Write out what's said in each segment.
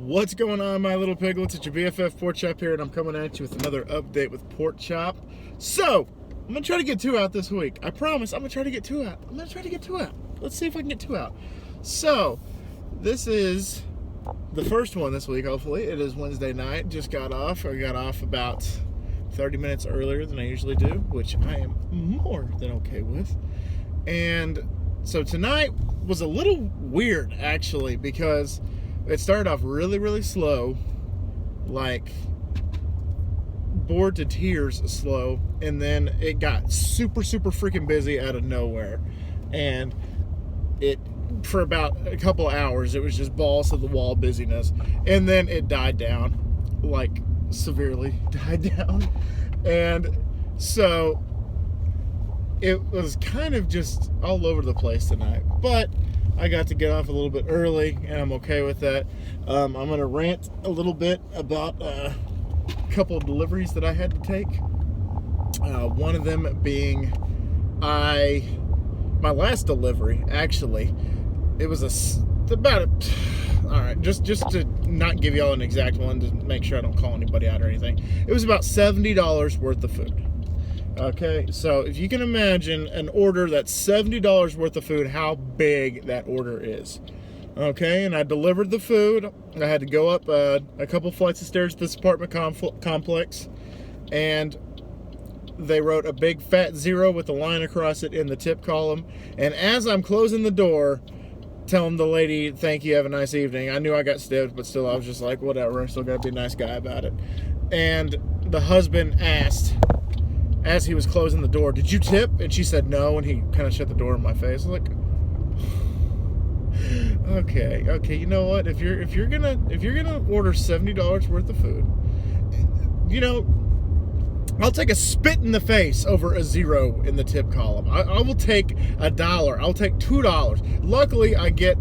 What's going on, my little piglets? It's your BFF Pork Chop here, and I'm coming at you with another update with Pork Chop. So, I'm going to try to get 2 out this week. I promise I'm going to try to get 2 out. Let's see if I can get 2 out. So, this is the first one this week, hopefully. It is Wednesday night. Just got off. I got off about 30 minutes earlier than I usually do, which I am more than okay with. And so tonight was a little weird, actually, because it started off really, really slow, like bored to tears slow, and then it got super, super freaking busy out of nowhere. And it, for about a couple of hours, it was just balls to the wall busyness. And then it died down, like severely died down. And so it was kind of just all over the place tonight. But I got to get off a little bit early, and I'm okay with that. I'm going to rant a little bit about a couple of deliveries that I had to take. One of them being my last delivery, actually. It was alright, just to not give y'all an exact one, to make sure I don't call anybody out or anything. It was about $70 worth of food. Okay, so if you can imagine an order that's $70 worth of food, how big that order is. Okay, and I delivered the food. I had to go up a couple flights of stairs to this apartment complex, and they wrote a big fat 0 with a line across it in the tip column. And as I'm closing the door, telling the lady, thank you, have a nice evening, I knew I got stiffed, but still I was just like, whatever, I still gotta be a nice guy about it. And the husband asked, as he was closing the door, did you tip? And she said no, and he kind of shut the door in my face. I was like, okay, you know what? If you're gonna order $70 worth of food, you know, I'll take a spit in the face over a 0 in the tip column. I will take $1. I'll take $2. Luckily, I get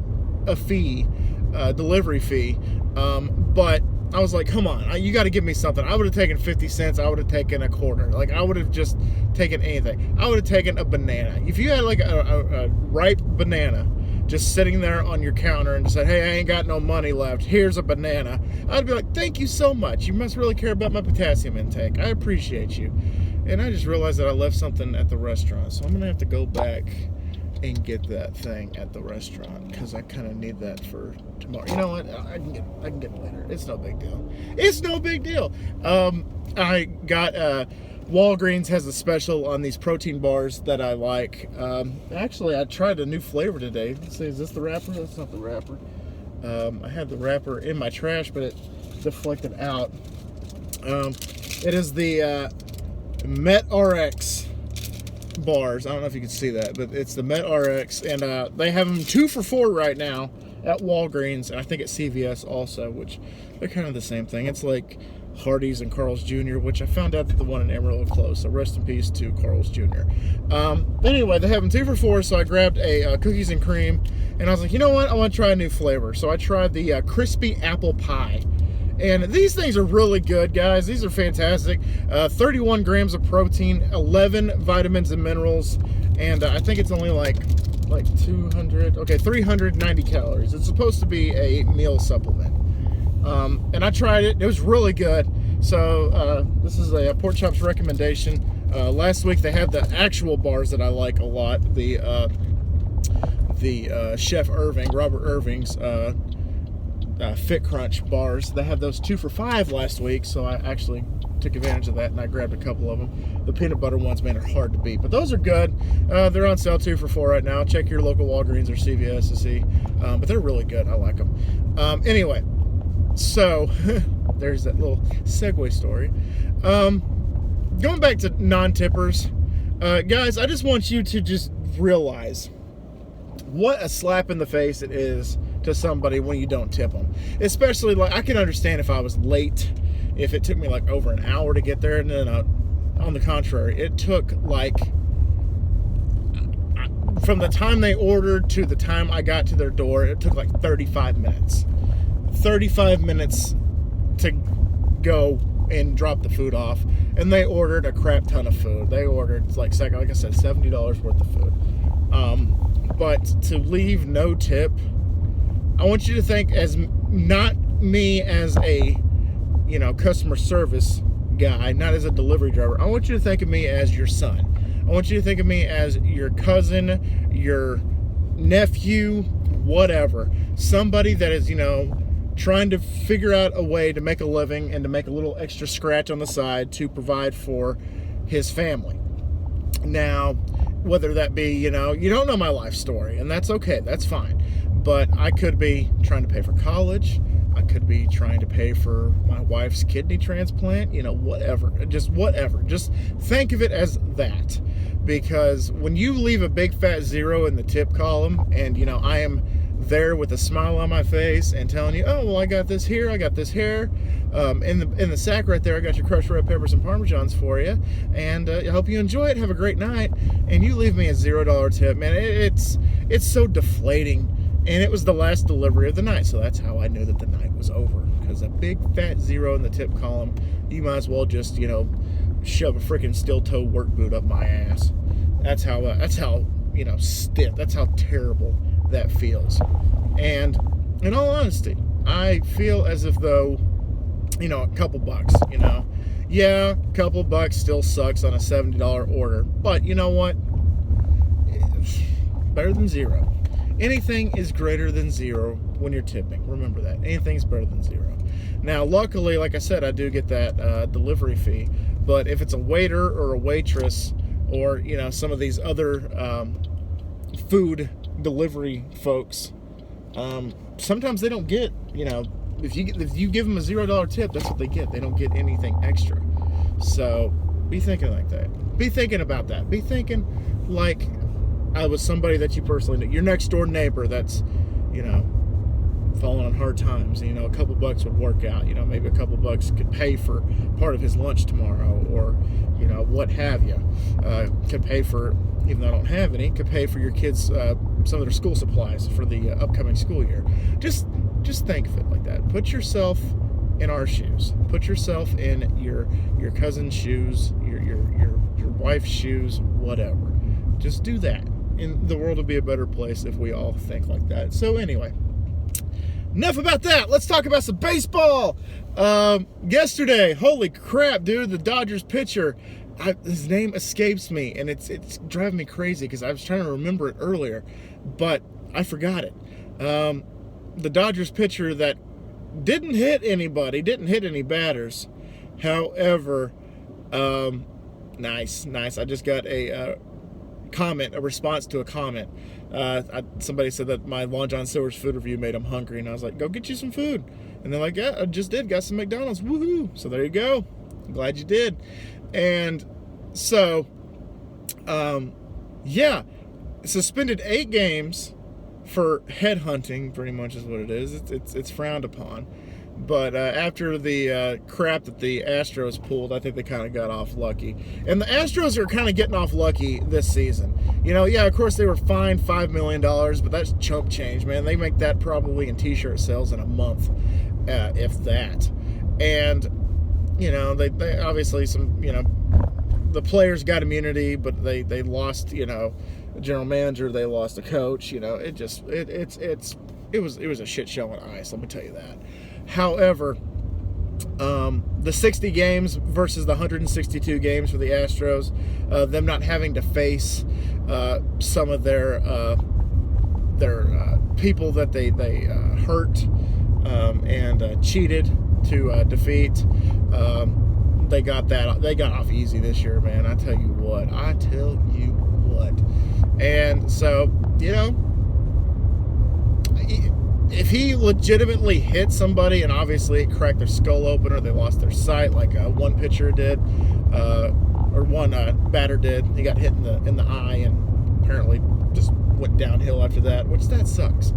a fee, delivery fee, but I was like, come on, you got to give me something. I would have taken 50 cents. I would have taken a quarter. Like, I would have just taken anything. I would have taken a banana. If you had like a ripe banana just sitting there on your counter and just said, hey, I ain't got no money left, here's a banana, I'd be like, thank you so much. You must really care about my potassium intake. I appreciate you. And I just realized that I left something at the restaurant, so I'm going to have to go back and get that thing at the restaurant, because I kind of need that for tomorrow. You know what? I can get it later. It's no big deal. I got Walgreens has a special on these protein bars that I like. Actually, I tried a new flavor today. Let's see, is this the wrapper? That's not the wrapper. I had the wrapper in my trash, but it deflected out. It is the Met RX bars. I don't know if you can see that, but it's the Met RX, and they have them 2 for $4 right now at Walgreens, and I think at CVS also, which they're kind of the same thing. It's like Hardee's and Carl's Jr., which I found out that the one in Amarillo closed, so rest in peace to Carl's Jr. Anyway, they have them 2 for $4, so I grabbed a cookies and cream, and I was like, you know what, I want to try a new flavor. So I tried the crispy apple pie. And these things are really good, guys. These are fantastic. 31 grams of protein, 11 vitamins and minerals, and I think it's only like 390 calories. It's supposed to be a meal supplement. And I tried it. It was really good. So this is a Pork Chop's recommendation. Last week they had the actual bars that I like a lot. The Chef Robert Irving's Fit Crunch bars. They had those 2 for $5 last week, so I actually took advantage of that, and I grabbed a couple of them. The peanut butter ones, man, are hard to beat, but those are good. They're on sale 2 for $4 right now. Check your local Walgreens or CVS to see, but they're really good. I like them. Anyway, so there's that little segue story. Going back to non-tippers, guys, I just want you to just realize what a slap in the face it is to somebody when you don't tip them. Especially, like, I can understand if I was late, if it took me like over an hour to get there, and then on the contrary, it took like, from the time they ordered to the time I got to their door, it took like 35 minutes. 35 minutes to go and drop the food off, and they ordered a crap ton of food. They ordered, like I said, $70 worth of food. But to leave no tip, I want you to think as not me as a, customer service guy, not as a delivery driver. I want you to think of me as your son. I want you to think of me as your cousin, your nephew, whatever. Somebody that is, trying to figure out a way to make a living and to make a little extra scratch on the side to provide for his family. Now, whether that be, you don't know my life story, and that's okay, that's fine. But I could be trying to pay for college. I could be trying to pay for my wife's kidney transplant, whatever. Just whatever. Just think of it as that. Because when you leave a big fat zero in the tip column, and, I am there with a smile on my face and telling you, oh, well, I got this here, I got this here. In the sack right there, I got your crushed red peppers and parmesans for you. And I hope you enjoy it. Have a great night. And you leave me a $0 tip, man. It's so deflating. And it was the last delivery of the night, so that's how I knew that the night was over. Because a big fat zero in the tip column, you might as well just, shove a freaking steel-toe work boot up my ass. That's how stiff, that's how terrible that feels. And in all honesty, I feel as if though, a couple bucks, yeah, a couple bucks still sucks on a $70 order. But you know what? It's better than zero. Anything is greater than zero when you're tipping. Remember that. Anything's better than zero. Now, luckily, like I said, I do get that delivery fee. But if it's a waiter or a waitress or, some of these other food delivery folks, sometimes they don't get, if you give them a $0 tip, that's what they get. They don't get anything extra. So be thinking like that. Be thinking about that. Be thinking like I was somebody that you personally know, your next door neighbor that's, falling on hard times. A couple bucks would work out. Maybe a couple bucks could pay for part of his lunch tomorrow, or, what have you. Could pay for, even though I don't have any, could pay for your kids some of their school supplies for the upcoming school year. Just think of it like that. Put yourself in our shoes. Put yourself in your cousin's shoes, your wife's shoes, whatever. Just do that. And the world would be a better place if we all think like that. So anyway, enough about that. Let's talk about some baseball. Yesterday, holy crap, dude, the Dodgers pitcher, his name escapes me, and it's driving me crazy because I was trying to remember it earlier, but I forgot it. The Dodgers pitcher that didn't hit anybody, didn't hit any batters. However, nice. I just got a response to a comment. Somebody said that my Long John Silver's food review made them hungry, and I was like, go get you some food. And they're like, yeah, I just did, got some McDonald's, woohoo. So there you go. I'm glad you did. And so, suspended 8 games for headhunting, pretty much is what it is. It's frowned upon. But after the crap that the Astros pulled, I think they kind of got off lucky. And the Astros are kind of getting off lucky this season. Of course they were fined $5 million, but that's chump change, man. They make that probably in T-shirt sales in a month, if that. And, they obviously the players got immunity, but they lost, a general manager, they lost a coach. It was a shit show on ice, let me tell you that. However, the 60 games versus the 162 games for the Astros, them not having to face some of their people that they hurt and cheated to defeat, they got off easy this year, man. I tell you what. And so, if he legitimately hit somebody and obviously it cracked their skull open or they lost their sight, like one pitcher did, or one batter did, he got hit in the eye and apparently just went downhill after that, which that sucks.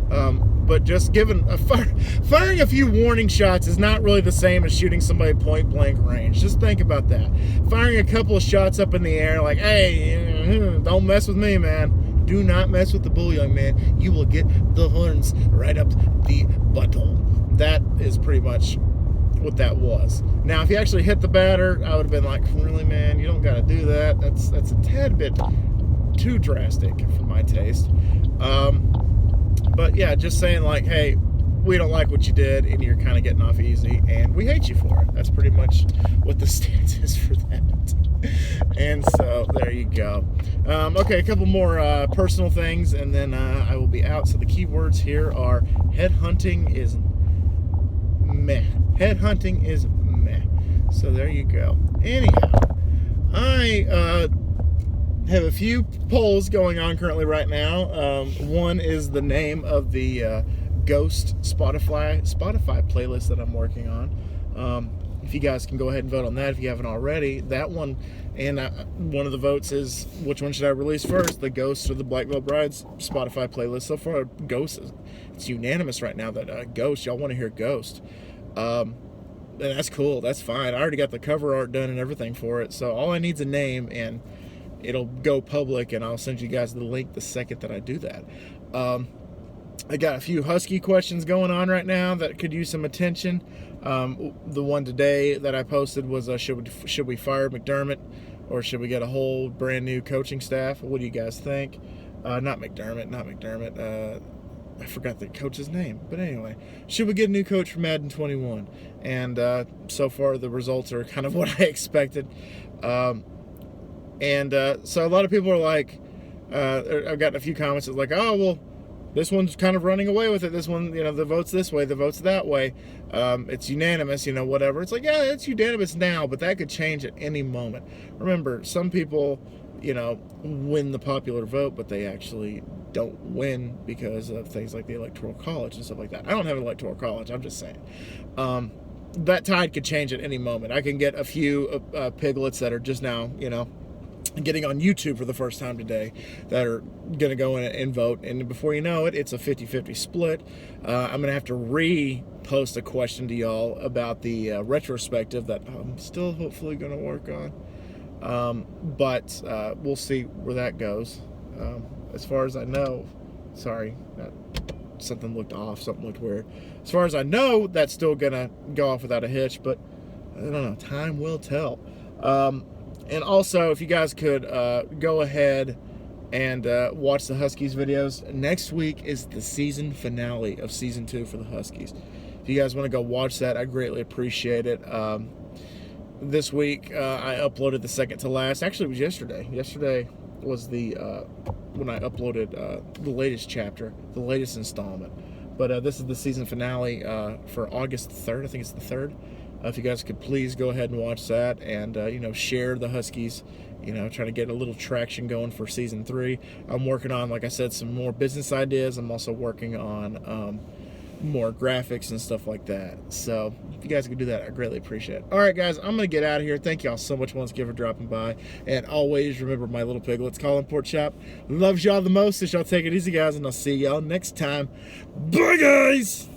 But just firing a few warning shots is not really the same as shooting somebody point blank range. Just think about that. Firing a couple of shots up in the air, like, hey, don't mess with me, man. Do not mess with the bull, young man. You will get the horns right up the butthole. That is pretty much what that was. Now, if he actually hit the batter, I would have been like, really, man, you don't got to do that. That's a tad bit too drastic for my taste. But yeah, just saying like, hey, we don't like what you did, and you're kind of getting off easy, and we hate you for it. That's pretty much what the stance is for that. And so there you go. Okay, a couple more personal things, and then I will be out. So the keywords here are headhunting is meh. Headhunting is meh. So there you go. Anyhow, I have a few polls going on currently right now. One is the name of the Ghost Spotify playlist that I'm working on. If you guys can go ahead and vote on that if you haven't already. That one, and one of the votes is which one should I release first, the Ghost or the Black Veil Brides Spotify playlist. So far, Ghost, it's unanimous right now that Ghost, y'all want to hear Ghost. And that's cool, that's fine. I already got the cover art done and everything for it, so all I need is a name, and it'll go public, and I'll send you guys the link the second that I do that. I got a few Husky questions going on right now that could use some attention. The one today that I posted was should we fire McDermott, or should we get a whole brand new coaching staff? What do you guys think? Not McDermott. I forgot the coach's name, but anyway, should we get a new coach for Madden 21? And so far the results are kind of what I expected. So a lot of people are like, I've gotten a few comments that's like, oh well, this one's kind of running away with it. This one, the vote's this way, the vote's that way. It's unanimous, whatever. It's like, yeah, it's unanimous now, but that could change at any moment. Remember, some people, win the popular vote, but they actually don't win because of things like the Electoral College and stuff like that. I don't have an Electoral College, I'm just saying. That tide could change at any moment. I can get a few piglets that are just now, getting on YouTube for the first time today that are going to go in and vote, and before you know it, it's a 50-50 split. I'm going to have to repost a question to y'all about the retrospective that I'm still hopefully going to work on, but we'll see where that goes. As far as I know, sorry, something looked off, something looked weird. As far as I know, that's still going to go off without a hitch, but I don't know, time will tell. And also, if you guys could go ahead and watch the Huskies videos. Next week is the season finale of Season 2 for the Huskies. If you guys want to go watch that, I greatly appreciate it. This week, I uploaded the second to last. Actually, it was yesterday. Yesterday was the when I uploaded the latest chapter, the latest installment. But this is the season finale for August 3rd. I think it's the 3rd. If you guys could please go ahead and watch that, and share the Huskies, trying to get a little traction going for Season 3. I'm working on, like I said, some more business ideas. I'm also working on more graphics and stuff like that. So if you guys could do that, I greatly appreciate it. All right, guys, I'm going to get out of here. Thank y'all so much once again for dropping by. And always remember, my little piglets, Colin Pork Chop loves y'all the most. So y'all take it easy, guys, and I'll see y'all next time. Bye, guys!